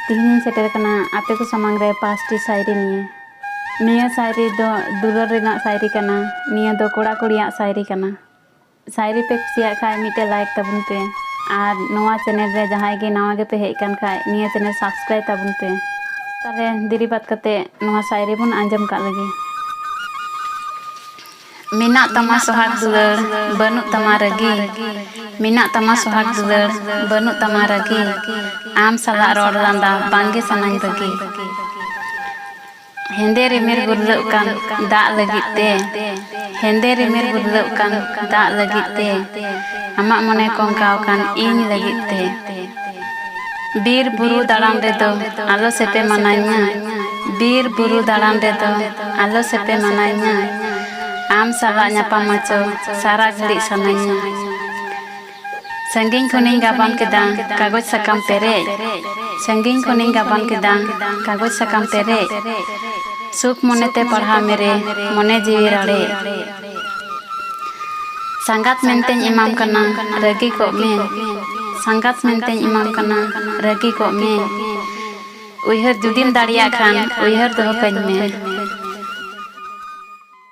तीन सेटर कना आपे को समांग रे पांचटी शायरी निया शायरी दो दुलार रेना शायरी कना निया दो कोड़ा कोड़िया शायरी कना। शायरी पे कुसिया खाए मिटे लाइक तबुन पे और नवा चैनल रे जहां गे नवा गे पे हेज कान खाए निया चैनल सब्सक्राइब तबुन पे। ताले देरी बात कते नवा शायरी बन आंजम का लगे। मिना तमा सोहाग दुलर बनु तमा रगी मिना तमा सोहाग दुलर बनु तमा रगी आम सला रोड लांदा बांगे सनाई बगी हेंदे रिमिर गुरलुक कान दाग लगिते हेंदे रिमिर गुरलुक कान दाग लगिते आमा मने कोंकाव कान इन लगिते बीर बुरु दाड़ान रे दो आलो सेपे मनाइया बीर बुरु दाड़ान रे दो आलो सेपे मनाइया आम साला nyapam maco सारा घड़ी सनाइया संगिंग खुनिंग गाबान केदा कागज सकम पेरेज संगिंग खुनिंग गाबान केदा कागज सकम पेरेज सुख मनेते पढ़ा मेरे मने जीवी राड़े संगात मेंतें इमाम कना रगी को में संगात मेंतें इमाम कना रगी को में उयहर जुदिम दाड़िया खान उयहर दोह कñ में।